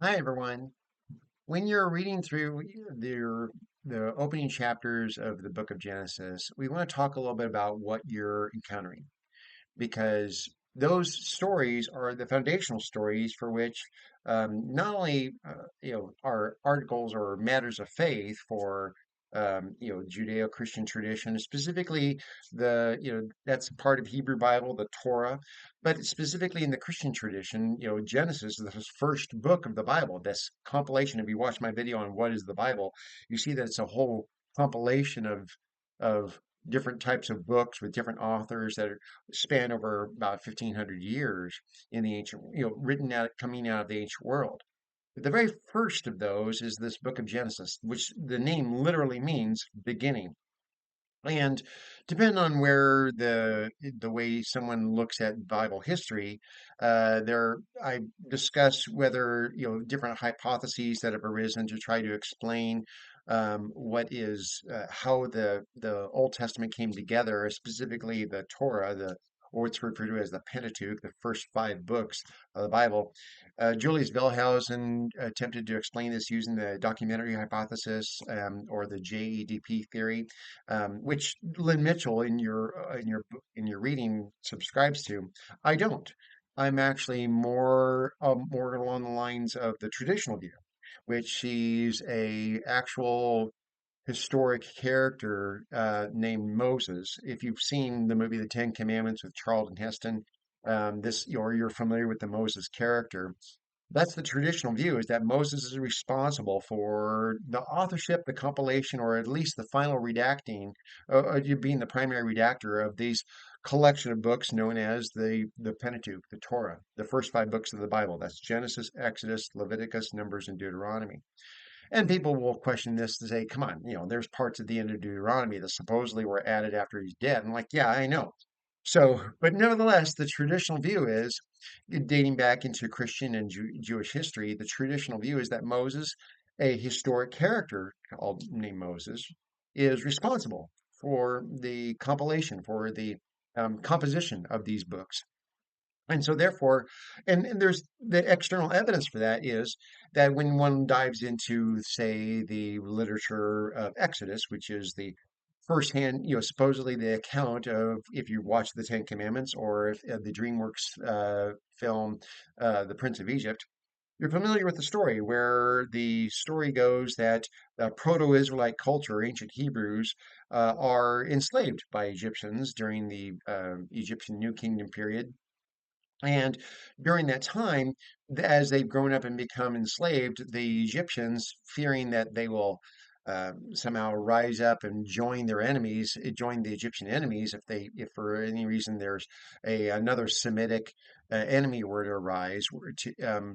Hi, everyone. When you're reading through the opening chapters of the book of Genesis, we want to talk a little bit about what you're encountering because those stories are the foundational stories for which not only are articles or matters of faith for Judeo-Christian tradition, specifically that's part of Hebrew Bible, the Torah, but specifically in the Christian tradition, Genesis is the first book of the Bible. This compilation. If you watch my video on what is the Bible, you see that it's a whole compilation of different types of books with different authors that are span over about 1500 years in the ancient, written out, coming out of the ancient world. But the very first of those is this book of Genesis, which the name literally means beginning. And depending on where the way someone looks at Bible history, I discuss whether different hypotheses that have arisen to try to explain what is how the Old Testament came together, specifically the Torah, the or what's referred to as the Pentateuch, the first five books of the Bible. Julius Wellhausen attempted to explain this using the documentary hypothesis or the JEDP theory, which Lynn Mitchell in your reading subscribes to. I don't. I'm actually more along the lines of the traditional view, which she's a actual historic character named Moses. If you've seen the movie The Ten Commandments with Charlton Heston, or you're familiar with the Moses character, that's the traditional view, is that Moses is responsible for the authorship, the compilation, or at least the final redacting, you being the primary redactor of these collection of books known as the Pentateuch, the Torah, the first five books of the Bible. That's Genesis, Exodus, Leviticus, Numbers, and Deuteronomy. And people will question this to say, come on, there's parts at the end of Deuteronomy that supposedly were added after he's dead. I'm like, yeah, I know. So, but nevertheless, the traditional view is, dating back into Christian and Jewish history, the traditional view is that Moses, a historic character called named Moses, is responsible for the compilation, for the composition of these books. And so, therefore, and there's the external evidence for that is that when one dives into, say, the literature of Exodus, which is the firsthand, supposedly the account of, if you watch the Ten Commandments or if the DreamWorks film, The Prince of Egypt, you're familiar with the story where the story goes that the Proto-Israelite culture, ancient Hebrews, are enslaved by Egyptians during the Egyptian New Kingdom period, and during that time, as they've grown up and become enslaved, the Egyptians, fearing that they will somehow rise up and join their enemies, join the Egyptian enemies, if for any reason there's another Semitic enemy were to arise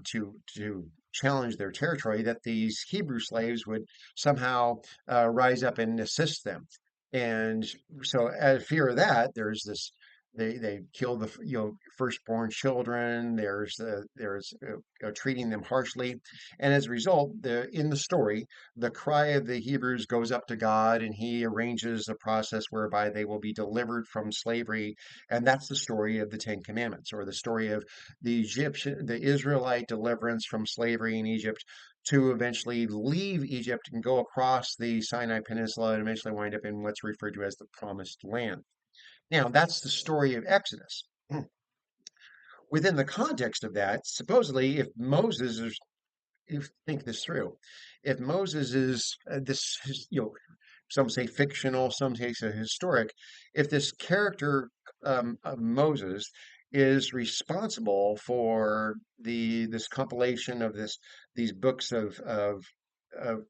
to challenge their territory, that these Hebrew slaves would somehow rise up and assist them. And so, out of fear of that, there's this they kill the firstborn children. There's treating them harshly, and as a result, in the story, the cry of the Hebrews goes up to God, and He arranges a process whereby they will be delivered from slavery, and that's the story of the Ten Commandments, or the story of the Israelite deliverance from slavery in Egypt, to eventually leave Egypt and go across the Sinai Peninsula and eventually wind up in what's referred to as the Promised Land. Now, that's the story of Exodus. Within the context of that, supposedly, if Moses is, if think this through, if Moses is some say fictional, some say historic, if this character of Moses is responsible for this compilation of these books of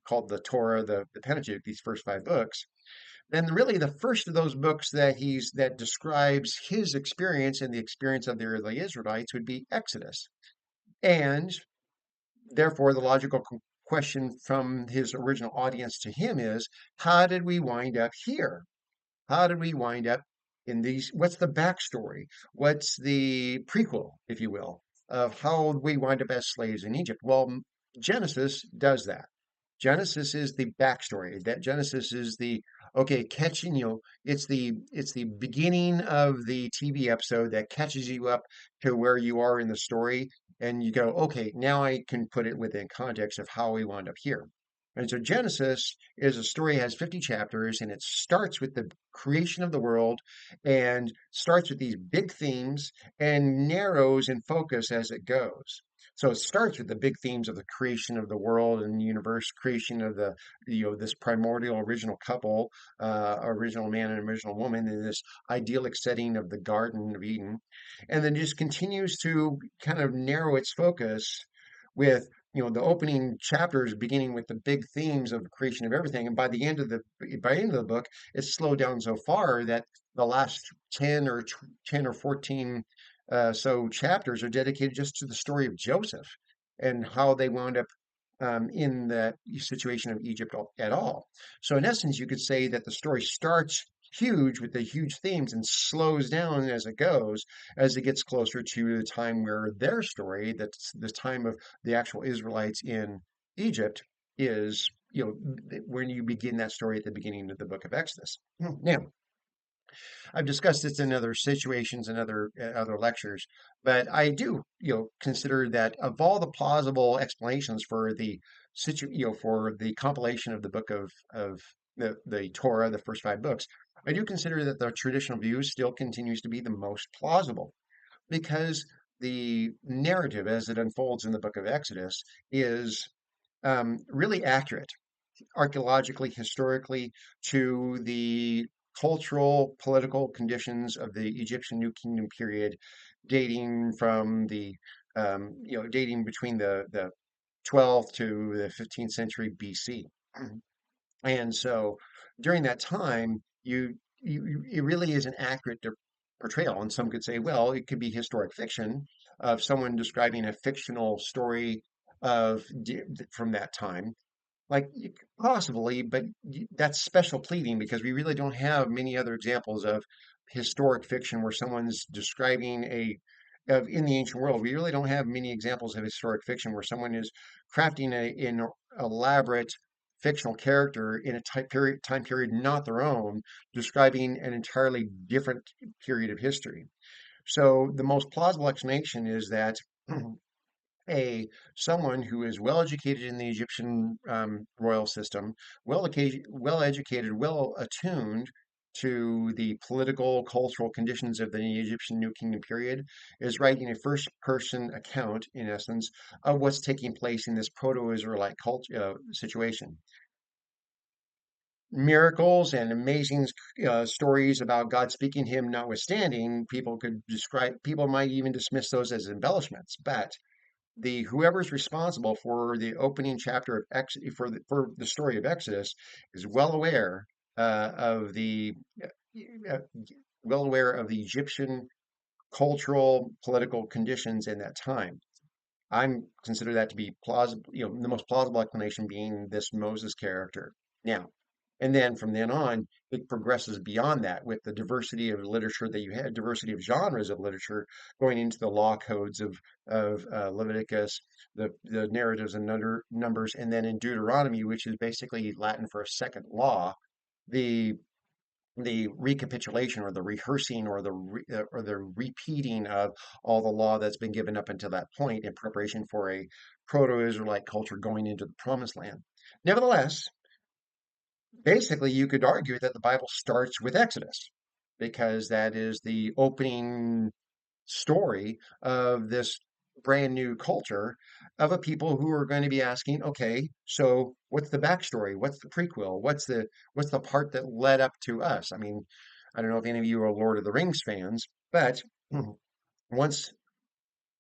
called the Torah, the Pentateuch, these first five books, then really the first of those books that describes his experience and the experience of the early Israelites would be Exodus. And therefore, the logical question from his original audience to him is, how did we wind up here? How did we wind up in these? What's the backstory? What's the prequel, if you will, of how we wind up as slaves in Egypt? Well, Genesis does that. Genesis is the backstory. That Genesis is the okay catching you. It's the beginning of the TV episode that catches you up to where you are in the story, and you go, okay, now I can put it within context of how we wound up here. And so Genesis is a story, has 50 chapters, and it starts with the creation of the world and starts with these big themes and narrows in focus as it goes. So it starts with the big themes of the creation of the world and the universe, creation of the, this primordial original couple, original man and original woman in this idyllic setting of the Garden of Eden, and then just continues to kind of narrow its focus with the opening chapters beginning with the big themes of the creation of everything, and by the end of the book it's slowed down so far that the last 10 or 14 so chapters are dedicated just to the story of Joseph and how they wound up in the situation of Egypt at all. So, in essence, you could say that the story starts huge with the huge themes and slows down as it goes, as it gets closer to the time where their story, that's the time of the actual Israelites in Egypt, is, when you begin that story at the beginning of the book of Exodus. Now, I've discussed this in other situations and other lectures, but I do, consider that of all the plausible explanations for for the compilation of the book of the Torah, the first five books, I do consider that the traditional view still continues to be the most plausible because the narrative as it unfolds in the book of Exodus is really accurate archaeologically, historically, to the cultural, political conditions of the Egyptian New Kingdom period, dating from dating between the 12th to the 15th century BC. And so during that time, it really is an accurate portrayal. And some could say, well, it could be historic fiction of someone describing a fictional story from that time like possibly, but that's special pleading because we really don't have many other examples of historic fiction where someone's describing in the ancient world. We really don't have many examples of historic fiction where someone is crafting an elaborate fictional character in a time period not their own, describing an entirely different period of history. So the most plausible explanation is that a someone who is well educated in the Egyptian royal system, well educated, well attuned to the political, cultural conditions of the Egyptian New Kingdom period, is writing a first person account, in essence, of what's taking place in this proto Israelite situation. Miracles and amazing stories about God speaking to him notwithstanding, people might even dismiss those as embellishments, but the whoever's responsible for the opening chapter of for the story of Exodus is of the uh, well aware of the Egyptian cultural political conditions in that time. I'm consider that to be plausible, the most plausible explanation being this Moses character. Now, and then from then on, it progresses beyond that with the diversity of literature that you had, diversity of genres of literature going into the law codes of Leviticus, the narratives and numbers, and then in Deuteronomy, which is basically Latin for a second law, the the recapitulation or the rehearsing or the repeating of all the law that's been given up until that point in preparation for a proto-Israelite culture going into the promised land. Nevertheless, basically you could argue that the Bible starts with Exodus because that is the opening story of this brand new culture of a people who are going to be asking, okay, so what's the backstory? What's the prequel? What's the part that led up to us? I mean, I don't know if any of you are Lord of the Rings fans, but once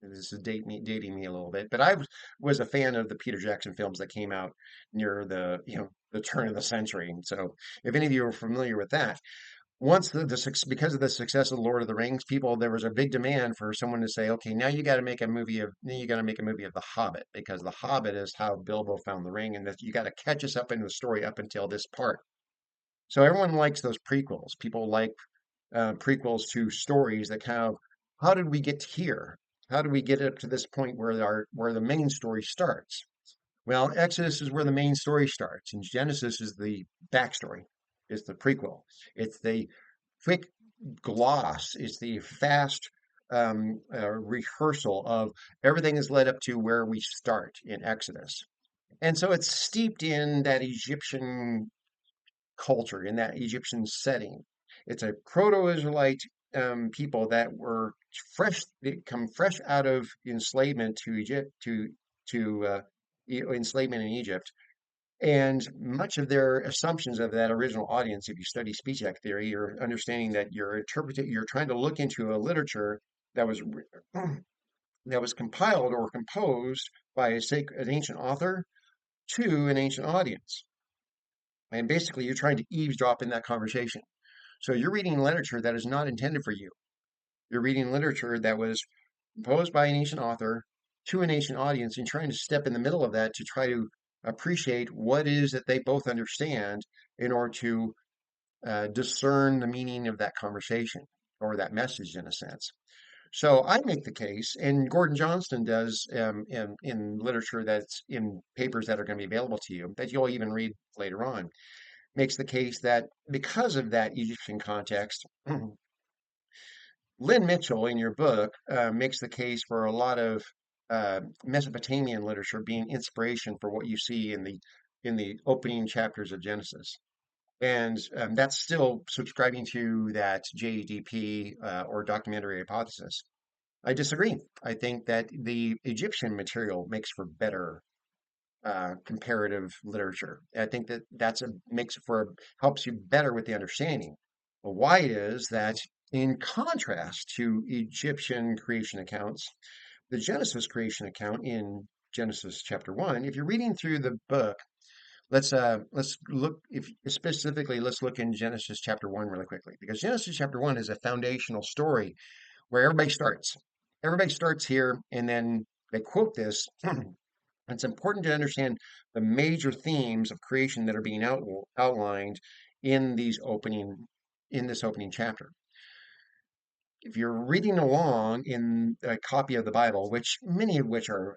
this is dating me a little bit, but was a fan of the Peter Jackson films that came out near the turn of the century. So if any of you are familiar with that, once because of the success of Lord of the Rings, there was a big demand for someone to say, okay, now you got to make a movie of The Hobbit because The Hobbit is how Bilbo found the ring, and that you got to catch us up in the story up until this part. So everyone likes those prequels. People like prequels to stories that kind of, how did we get here? How did we get up to this point where the main story starts? Well, Exodus is where the main story starts, and Genesis is the backstory. It's the prequel. It's the quick gloss. It's the fast rehearsal of everything is led up to where we start in Exodus. And so it's steeped in that Egyptian culture, in that Egyptian setting. It's a proto-Israelite people that were they come fresh out of enslavement to Egypt, to enslavement in Egypt. And much of their assumptions of that original audience, if you study speech act theory, you're understanding that you're trying to look into a literature that was that was compiled or composed by an ancient author to an ancient audience. And basically, you're trying to eavesdrop in that conversation. So you're reading literature that is not intended for you. You're reading literature that was composed by an ancient author to an ancient audience and trying to step in the middle of that to try to appreciate what it is that they both understand in order to discern the meaning of that conversation or that message in a sense. So I make the case, and Gordon Johnston does in literature that's in papers that are going to be available to you, that you'll even read later on, makes the case that because of that Egyptian context, Lynn Mitchell in your book makes the case for a lot of Mesopotamian literature being inspiration for what you see in the opening chapters of Genesis. And that's still subscribing to that JEDP or documentary hypothesis. I disagree. I think that the Egyptian material makes for better comparative literature. I think that makes for helps you better with the understanding. Well, why it is that in contrast to Egyptian creation accounts, the Genesis creation account in Genesis chapter 1, if you're reading through the book, let's look if specifically let's look in Genesis chapter 1 really quickly because Genesis chapter 1 is a foundational story where everybody starts. Everybody starts here and then they quote this. It's important to understand the major themes of creation that are being outlined in in this opening chapter. If you're reading along in a copy of the Bible, which many of which are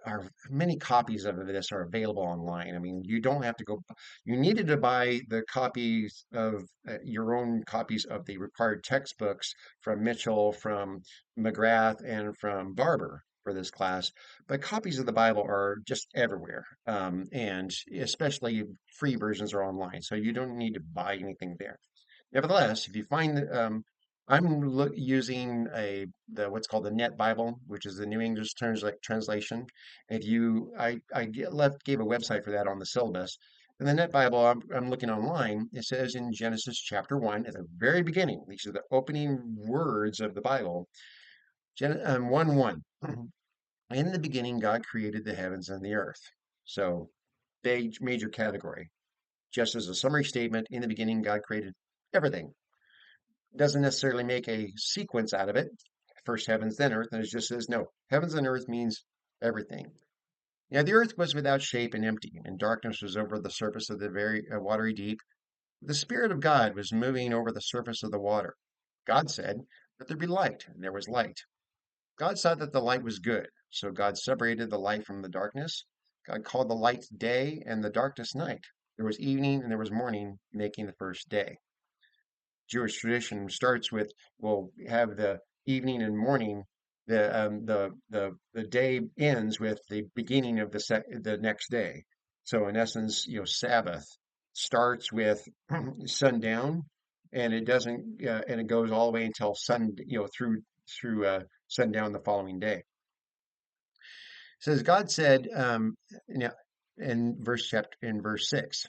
many copies of this are available online. I mean, you don't have to go, you needed to buy the copies of your own copies of the required textbooks from Mitchell, from McGrath, and from Barber for this class. But copies of the Bible are just everywhere. And especially free versions are online. So you don't need to buy anything there. Nevertheless, if you find using the what's called the Net Bible, which is the New English translation. If you, gave a website for that on the syllabus. In the Net Bible, I'm looking online. It says in Genesis chapter 1, at the very beginning, these are the opening words of the Bible. 1 1. In the beginning, God created the heavens and the earth. So, big, major category. Just as a summary statement, in the beginning, God created everything. Doesn't necessarily make a sequence out of it. First heavens, then earth. And it just says, no, heavens and earth means everything. Now, the earth was without shape and empty, and darkness was over the surface of the very watery deep. The Spirit of God was moving over the surface of the water. God said, let there be light, and there was light. God saw that the light was good, so God separated the light from the darkness. God called the light day and the darkness night. There was evening and there was morning, making the first day. Jewish tradition starts with, we'll have the evening and morning. The day ends with the beginning of the next day. So in essence, Sabbath starts with sundown, and it doesn't, and it goes all the way until through sundown the following day. It says God said, in verse 6.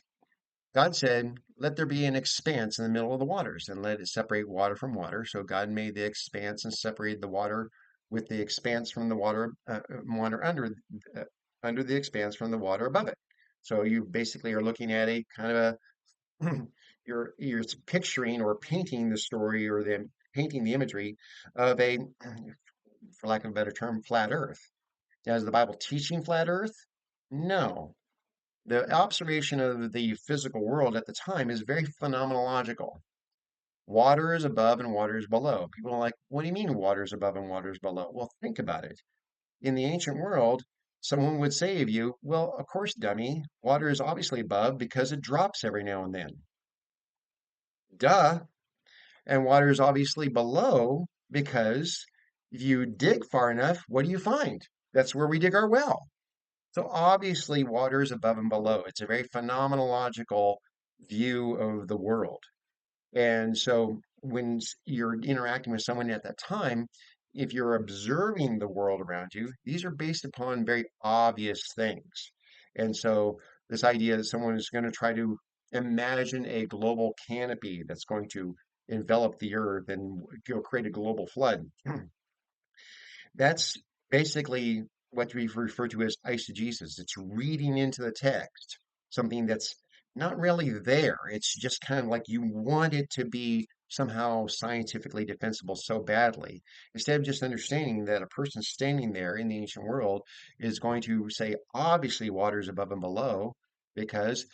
God said, let there be an expanse in the middle of the waters, and let it separate water from water. So God made the expanse and separated the water with the expanse from the water under the expanse from the water above it. So you basically are looking at a kind of a you're picturing or painting the story or painting the imagery of a, for lack of a better term, flat Earth. Now, is the Bible teaching flat Earth? No. The observation of the physical world at the time is very phenomenological. Water is above and water is below. People are like, what do you mean water is above and water is below? Well, think about it. In the ancient world, someone would say of you, well, of course, dummy, water is obviously above because it drops every now and then. Duh. And water is obviously below because If you dig far enough, what do you find? That's where we dig our well. So obviously, water is above and below. It's a very phenomenological view of the world. And so when you're interacting with someone at that time, if you're observing the world around you, these are based upon very obvious things. And so this idea that someone is going to try to imagine a global canopy that's going to envelop the earth and create a global flood, that's basically what we refer to as eisegesis. It's reading into the text something that's not really there. It's just kind of like you want it to be somehow scientifically defensible so badly, instead of just understanding that a person standing there in the ancient world is going to say, obviously, water is above and below, because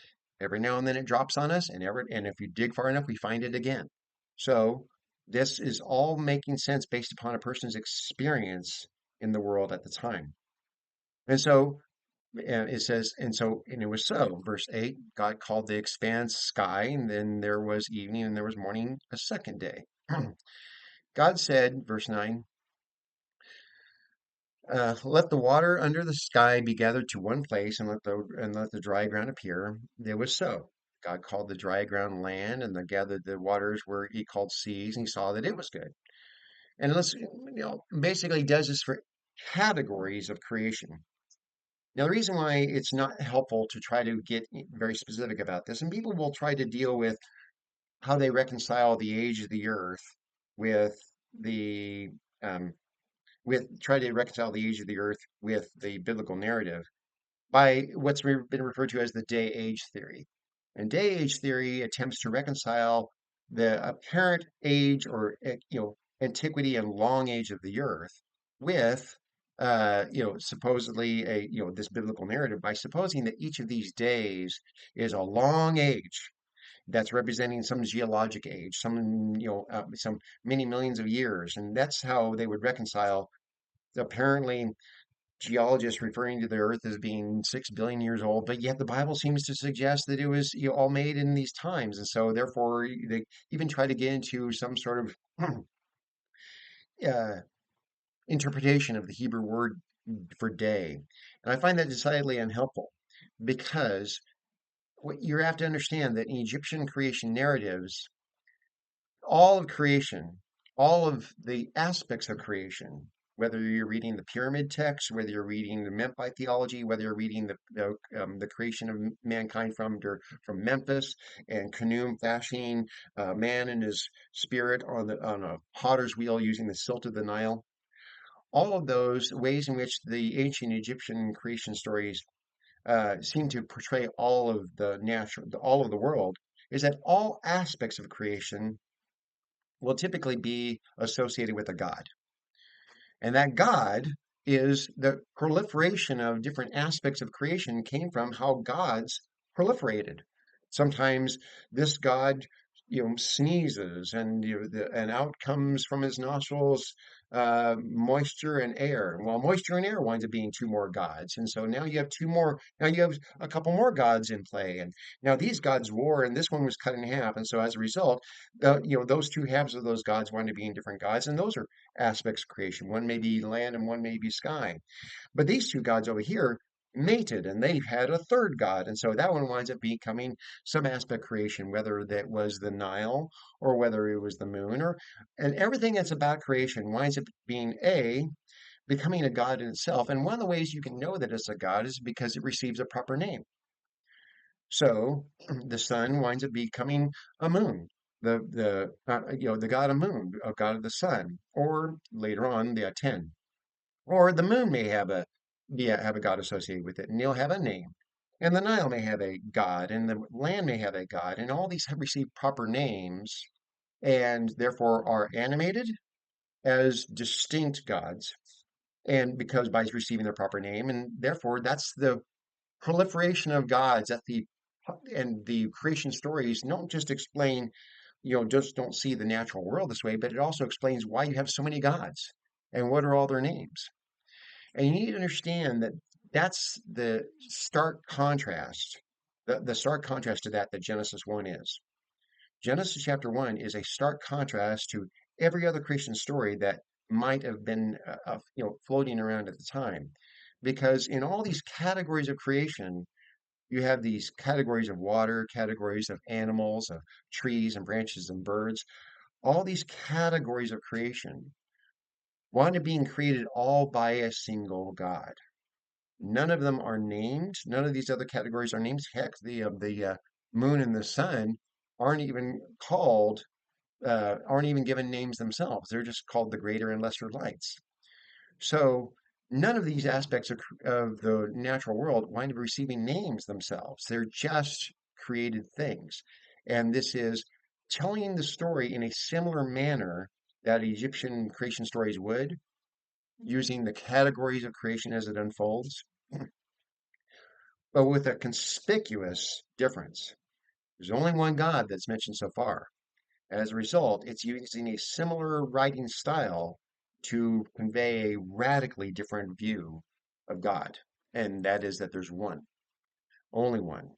every now and then it drops on us, and if you dig far enough, we find it again. So this is all making sense based upon a person's experience in the world at the time. And so it says, and it was so. Verse 8, God called the expanse sky, and then there was evening and there was morning a second day. God said, verse 9, let the water under the sky be gathered to one place, and let the dry ground appear. It was so. God called the dry ground land, and the waters were he called seas, and he saw that it was good. And basically does this for categories of creation. Now, the reason why it's not helpful to try to get very specific about this, and people will try to deal with how they reconcile the age of the earth with the um, try to reconcile the age of the earth with the biblical narrative by been referred to as the day age theory. And day age theory attempts to reconcile the apparent age or antiquity and long age of the earth with supposedly this biblical narrative by supposing that each of these days is a long age that's representing some geologic age, some many millions of years, and that's how they would reconcile apparently geologists referring to the Earth as being 6 billion years old, but yet the Bible seems to suggest that it was all made in these times, and so therefore they even try to get into some sort of uh, interpretation of the Hebrew word for day, and I find that decidedly unhelpful because what you have to understand that in Egyptian creation narratives, all of creation, all of the aspects of creation, whether you're reading the pyramid text, whether you're reading the Memphite theology, whether you're reading the creation of mankind from Memphis and Khnum fashioning man and his spirit on a potter's wheel using the silt of the Nile, all of those ways in which the ancient Egyptian creation stories seem to portray all of the world, is that all aspects of creation will typically be associated with a god. And that God is the proliferation of different aspects of creation came from how gods proliferated. Sometimes this God, sneezes and and out comes from his nostrils moisture and air. Well, moisture and air winds up being two more gods, and so now you have two more. Now you have a couple more gods in play, and now these gods war, and this one was cut in half, and so as a result, those two halves of those gods wind up being different gods, and those are aspects of creation. One may be land and one may be sky. But these two gods over here mated and they had a third god. And so that one winds up becoming some aspect of creation, whether that was the Nile or whether it was the moon and everything that's about creation winds up being becoming a god in itself. And one of the ways you can know that it's a god is because it receives a proper name. So the sun winds up becoming a moon, the god of moon, a god of the sun, or later on the Aten, or the moon may have a god associated with it, and you'll have a name. And the Nile may have a god, and the land may have a god, and all these have received proper names, and therefore are animated as distinct gods, and because by receiving their proper name, and therefore that's the proliferation of gods that the creation stories don't just explain, just don't see the natural world this way, but it also explains why you have so many gods and what are all their names. And you need to understand that that's the stark contrast, the stark contrast to that Genesis 1 is. Genesis chapter 1 is a stark contrast to every other creation story that might have been floating around at the time. Because in all these categories of creation, you have these categories of water, categories of animals, of trees and branches and birds. All these categories of creation wind up being created all by a single God. None of them are named. None of these other categories are named. Heck, the moon and the sun aren't even called, aren't even given names themselves. They're just called the greater and lesser lights. So none of these aspects of the natural world wind up receiving names themselves. They're just created things. And this is telling the story in a similar manner that Egyptian creation stories would, using the categories of creation as it unfolds, but with a conspicuous difference. There's only one God that's mentioned so far. As a result, it's using a similar writing style to convey a radically different view of God. And that is that there's one, only one.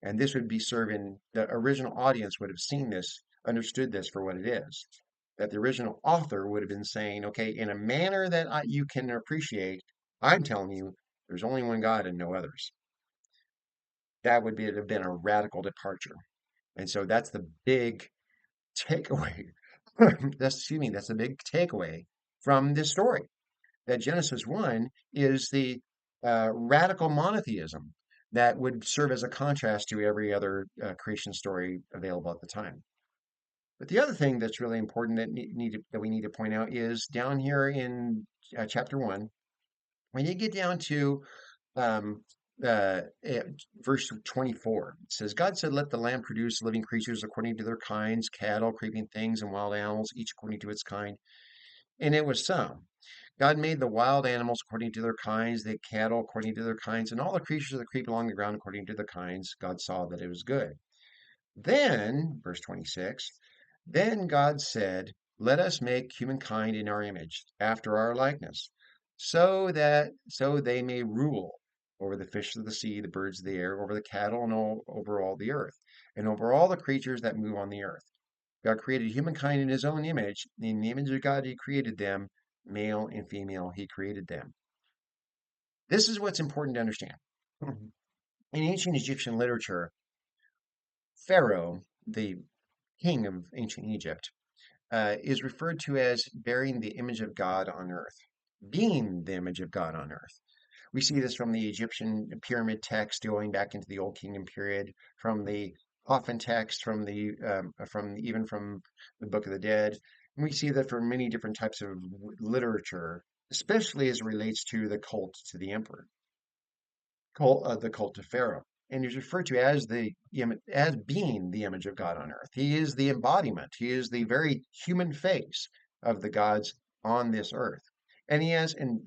And this would be serving the original audience would have seen this, understood this for what it is. That the original author would have been saying, okay, in a manner that you can appreciate, I'm telling you, there's only one God and no others. That would have been a radical departure. And so that's the big takeaway. That's the big takeaway from this story. That Genesis 1 is the radical monotheism that would serve as a contrast to every other creation story available at the time. But the other thing that's really important that we need to point out is down here in chapter 1, when you get down to um, verse 24. It says, God said, let the land produce living creatures according to their kinds, cattle, creeping things, and wild animals, each according to its kind. And it was so. God made the wild animals according to their kinds, the cattle according to their kinds, and all the creatures that creep along the ground according to their kinds. God saw that it was good. Then, verse 26, then God said, let us make humankind in our image, after our likeness, so they may rule over the fish of the sea, the birds of the air, over the cattle, and over all the earth, and over all the creatures that move on the earth. God created humankind in his own image. In the image of God, he created them, male and female, he created them. This is what's important to understand. In ancient Egyptian literature, Pharaoh, the king of ancient Egypt, is referred to as bearing the image of God on earth, being the image of God on earth. We see this from the Egyptian pyramid text going back into the Old Kingdom period, from the coffin text, from the Book of the Dead. And we see that from many different types of literature, especially as it relates to the cult to the emperor, the cult of Pharaoh. And he's referred to as as being the image of God on earth. He is the embodiment. He is the very human face of the gods on this earth. And he has, and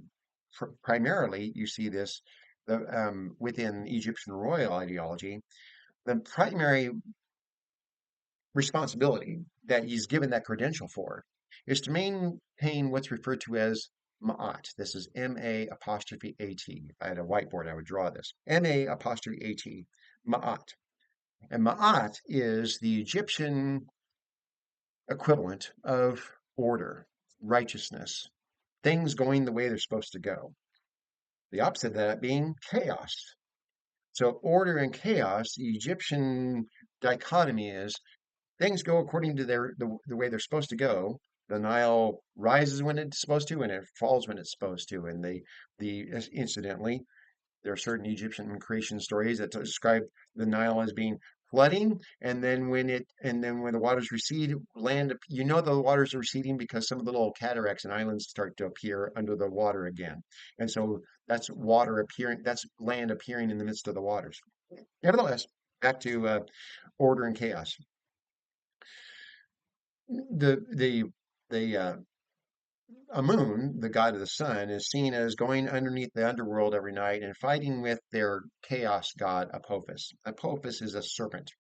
primarily, you see this within Egyptian royal ideology. The primary responsibility that he's given that credential for is to maintain what's referred to as Ma'at. This is M-A apostrophe A-T. If I had a whiteboard, I would draw this. M-A apostrophe A-T, Ma'at. And Ma'at is the Egyptian equivalent of order, righteousness, things going the way they're supposed to go. The opposite of that being chaos. So order and chaos, the Egyptian dichotomy is things go according to the way they're supposed to go. The Nile rises when it's supposed to, and it falls when it's supposed to. And incidentally, there are certain Egyptian creation stories that describe the Nile as being flooding, and then when the waters recede, the waters are receding because some of the little cataracts and islands start to appear under the water again. And so that's land appearing in the midst of the waters. Nevertheless, back to order and chaos. The Amun, the god of the sun, is seen as going underneath the underworld every night and fighting with their chaos god Apophis. Apophis is a serpent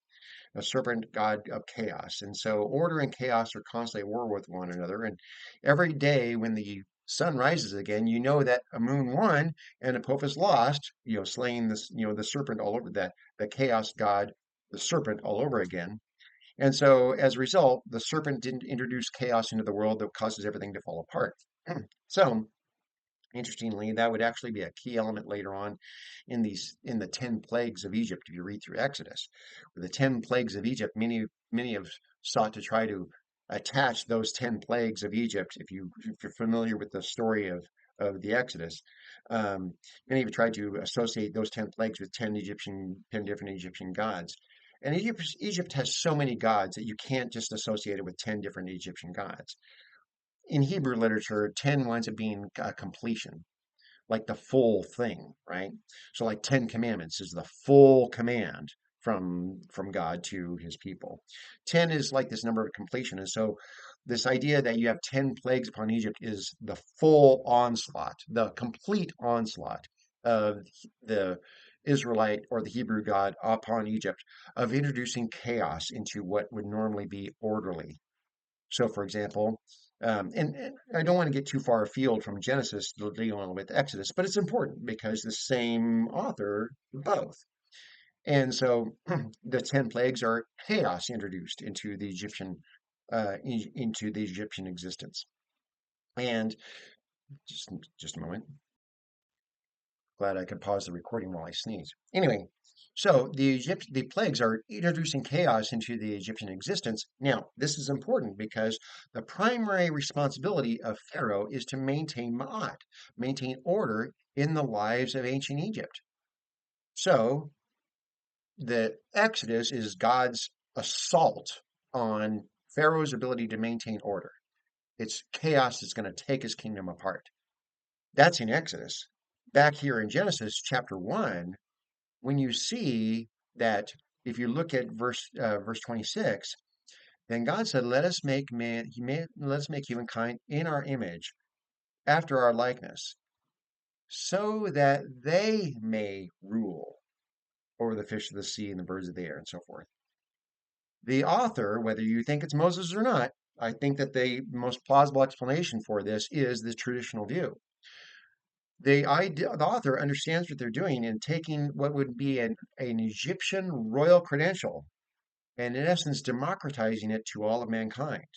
god of chaos. And so order and chaos are constantly at war with one another. And every day when the sun rises again, you know that Amun won and Apophis lost, slaying the serpent all over the chaos god, the serpent all over again. And so as a result, the serpent didn't introduce chaos into the world that causes everything to fall apart. So interestingly, that would actually be a key element later on in the 10 plagues of Egypt. If you read through Exodus, with the 10 plagues of Egypt, many have sought to try to attach those 10 plagues of Egypt. If you're familiar with the story of the Exodus, um, many have tried to associate those 10 plagues with 10 different Egyptian gods. And Egypt has so many gods that you can't just associate it with 10 different Egyptian gods. In Hebrew literature, 10 winds up being completion, like the full thing, right? So like 10 commandments is the full command from God to his people. 10 is like this number of completion. And so this idea that you have 10 plagues upon Egypt is the full onslaught, the complete onslaught of the Israelite or the Hebrew God upon Egypt, of introducing chaos into what would normally be orderly. So, for example, and I don't want to get too far afield from Genesis dealing with Exodus, but it's important because the same author both. And so the 10 plagues are chaos introduced into the Egyptian existence. And just just a moment. Glad I could pause the recording while I sneeze. Anyway, so the plagues are introducing chaos into the Egyptian existence. Now, this is important because the primary responsibility of Pharaoh is to maintain Ma'at, maintain order in the lives of ancient Egypt. So the Exodus is God's assault on Pharaoh's ability to maintain order. It's chaos that's going to take his kingdom apart. That's in Exodus. Back here in Genesis chapter 1, when you see that, if you look at verse 26, then God said, let us make let us make humankind in our image, after our likeness, so that they may rule over the fish of the sea and the birds of the air and so forth. The author, whether you think it's Moses or not, I think that the most plausible explanation for this is the traditional view. The author understands what they're doing in taking what would be an Egyptian royal credential and, in essence, democratizing it to all of mankind,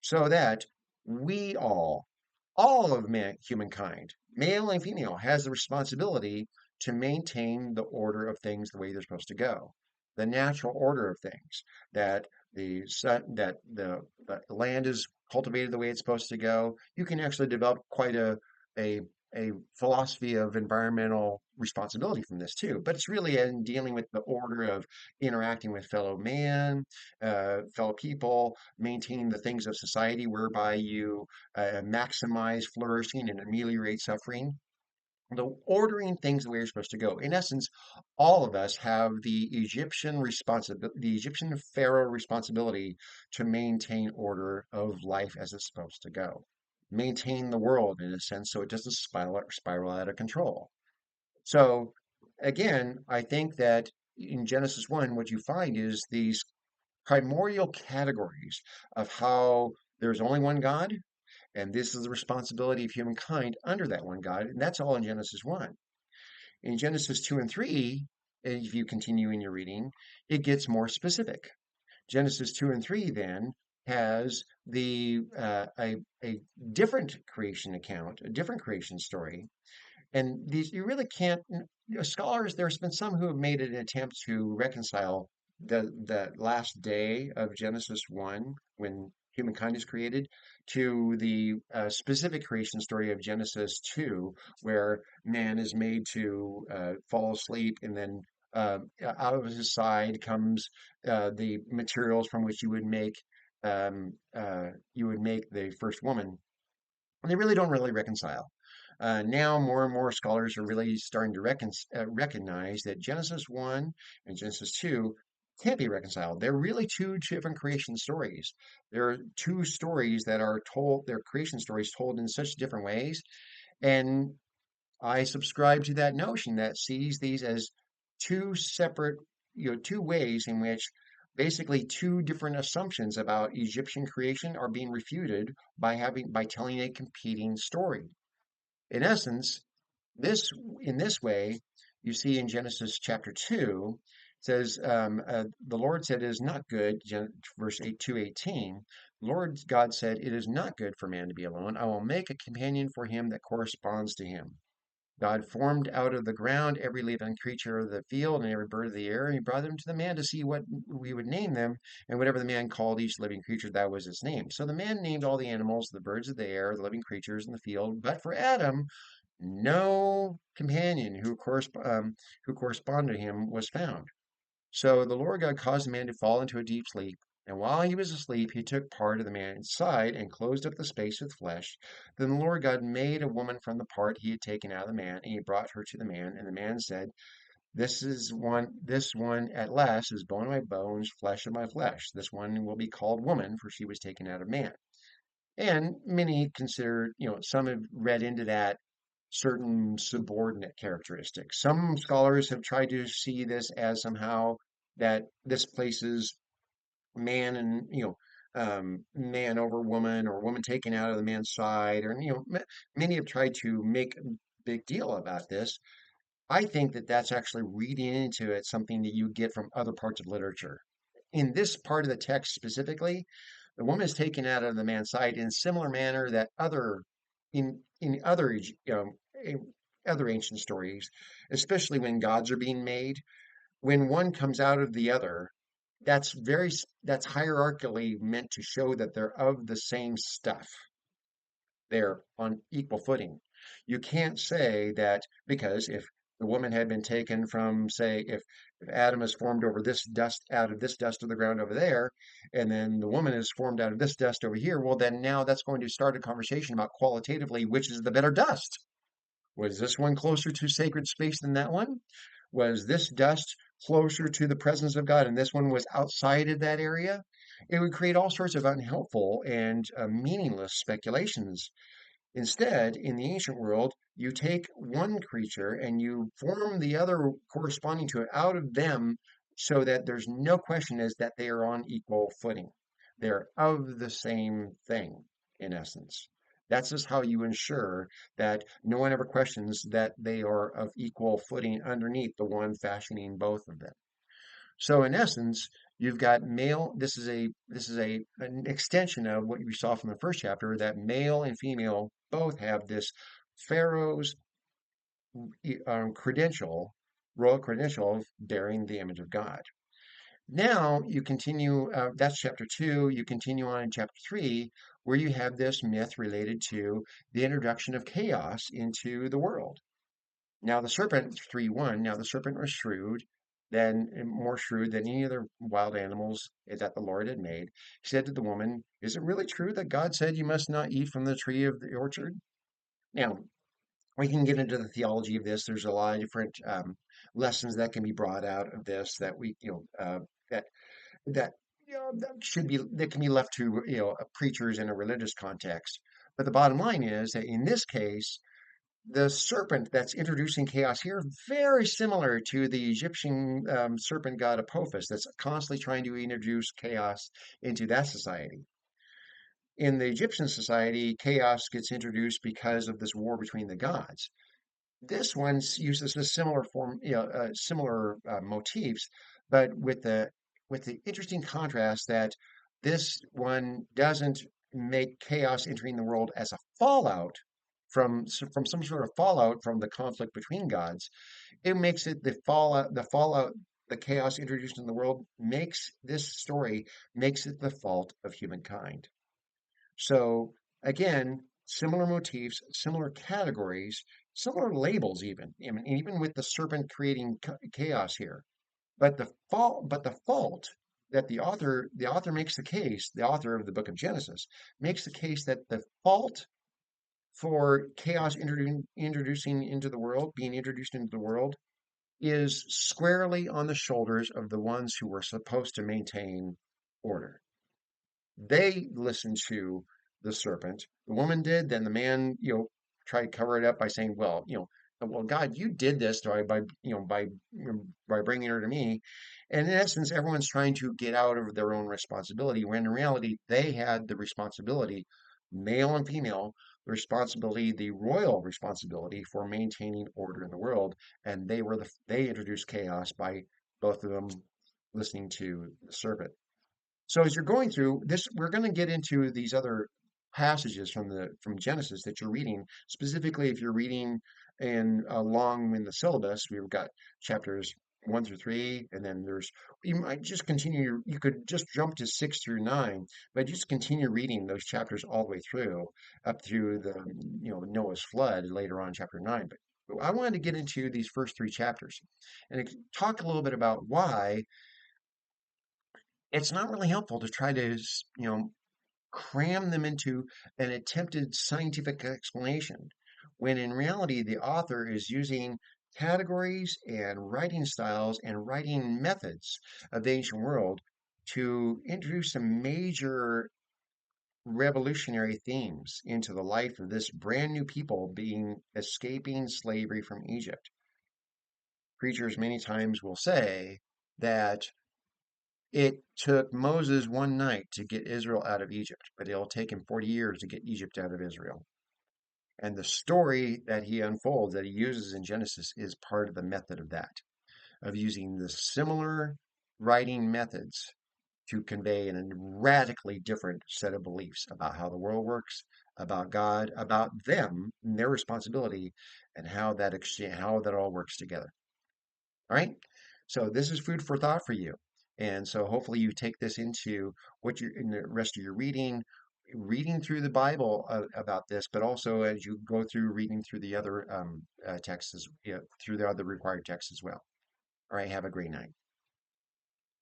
so that we all of humankind, male and female, has the responsibility to maintain the order of things the way they're supposed to go, the natural order of things, that the land is cultivated the way it's supposed to go. You can actually develop quite a a philosophy of environmental responsibility from this too. But it's really in dealing with the order of interacting with fellow people, maintain the things of society whereby you maximize flourishing and ameliorate suffering. The ordering things the way you're supposed to go. In essence, all of us have the Egyptian pharaoh responsibility to maintain order of life as it's supposed to go. Maintain the world in a sense so it doesn't spiral out of control. So again, I think that in Genesis 1, what you find is these primordial categories of how there's only one God, and this is the responsibility of humankind under that one God. And that's all in Genesis 1. In Genesis 2 and 3, if you continue in your reading, it gets more specific. Genesis 2 and 3 then has a different creation account, a different creation story. And these, you really can't, scholars, there's been some who have made an attempt to reconcile the last day of Genesis 1, when humankind is created, to the specific creation story of Genesis 2, where man is made to fall asleep, and then out of his side comes the materials from which you would make the first woman. And they really don't really reconcile. Now, more and more scholars are really starting to recognize that Genesis 1 and Genesis 2 can't be reconciled. They're really two different creation stories. There are two stories that are told, they're creation stories told in such different ways. And I subscribe to that notion that sees these as two separate, two ways in which basically two different assumptions about Egyptian creation are being refuted by telling a competing story. In essence, this in this way, you see in Genesis chapter 2, says, the Lord said, it is not good, verse 8, 2:18. Lord God said, it is not good for man to be alone. I will make a companion for him that corresponds to him. God formed out of the ground every living creature of the field and every bird of the air, and he brought them to the man to see what we would name them. And whatever the man called each living creature, that was its name. So the man named all the animals, the birds of the air, the living creatures in the field. But for Adam, no companion who corresponded to him was found. So the Lord God caused the man to fall into a deep sleep. And while he was asleep, he took part of the man's side and closed up the space with flesh. Then the Lord God made a woman from the part he had taken out of the man, and he brought her to the man. And the man said, this one at last is bone of my bones, flesh of my flesh. This one will be called woman, for she was taken out of man. And many consider, some have read into that certain subordinate characteristics. Some scholars have tried to see this as somehow that this places man and, man over woman or woman taken out of the man's side, or, many have tried to make a big deal about this. I think that that's actually reading into it something that you get from other parts of literature. In this part of the text specifically, the woman is taken out of the man's side in a similar manner that in other in other ancient stories, especially when gods are being made, when one comes out of the other, that's hierarchically meant to show that they're of the same stuff. They're on equal footing. You can't say that because if the woman had been taken from, say, if Adam is formed over this dust, out of this dust of the ground over there, and then the woman is formed out of this dust over here, well, then now that's going to start a conversation about qualitatively which is the better dust. Was this one closer to sacred space than that one? Was this dust closer to the presence of God and this one was outside of that area? It would create all sorts of unhelpful and meaningless speculations. Instead, in the ancient world, you take one creature and you form the other corresponding to it out of them so that there's no question as that they are on equal footing. They're of the same thing, in essence. That's just how you ensure that no one ever questions that they are of equal footing underneath the one fashioning both of them. So in essence, you've got male. This is an extension of what you saw from the first chapter, that male and female both have this Pharaoh's credential, royal credential of bearing the image of God. Now you continue. That's chapter 2. You continue on in chapter 3, where you have this myth related to the introduction of chaos into the world. Now the serpent, 3:1, now the serpent was shrewd, more shrewd than any other wild animals that the Lord had made. He said to the woman, is it really true that God said you must not eat from the tree of the orchard? Now, we can get into the theology of this. There's a lot of different lessons that can be brought out of this that that that that can be left to preachers in a religious context. But the bottom line is that in this case, the serpent that's introducing chaos here, very similar to the Egyptian serpent god Apophis, that's constantly trying to introduce chaos into that society. In the Egyptian society, chaos gets introduced because of this war between the gods. This one uses a similar form, similar motifs, but with the interesting contrast that this one doesn't make chaos entering the world as a fallout from some sort of fallout from the conflict between gods. It makes it the chaos introduced in the world makes this story makes it the fault of humankind. So again, similar motifs, similar categories, similar labels even with the serpent creating chaos here. But the fault that the author makes the case, the author of the book of Genesis makes the case that the fault for chaos introducing into the world, being introduced into the world, is squarely on the shoulders of the ones who were supposed to maintain order. They listened to the serpent. The woman did. Then the man, tried to cover it up by saying, "Well, well, God, you did this by bringing her to me." And in essence, everyone's trying to get out of their own responsibility, when in reality they had the responsibility, male and female, the royal responsibility for maintaining order in the world, and they introduced chaos by both of them listening to the serpent. So as you're going through this, we're going to get into these other passages from Genesis that you're reading. Specifically, if you're reading in along in the syllabus, we've got chapters 1 through 3, and then you might just continue. You could just jump to 6 through 9, but just continue reading those chapters all the way through up through the Noah's flood later on, chapter 9. But I wanted to get into these first 3 chapters and talk a little bit about why it's not really helpful to try to, cram them into an attempted scientific explanation, when in reality, the author is using categories and writing styles and writing methods of the ancient world to introduce some major revolutionary themes into the life of this brand new people being escaping slavery from Egypt. Preachers many times will say that it took Moses one night to get Israel out of Egypt, but it'll take him 40 years to get Egypt out of Israel. And the story that he unfolds, that he uses in Genesis, is part of the method of that, of using the similar writing methods to convey a radically different set of beliefs about how the world works, about God, about them, and their responsibility, and how that all works together. All right. So this is food for thought for you. And so hopefully you take this into what you're in the rest of your reading through the Bible about this, but also as you go through reading through the other texts, through the other required texts as well. All right. Have a great night.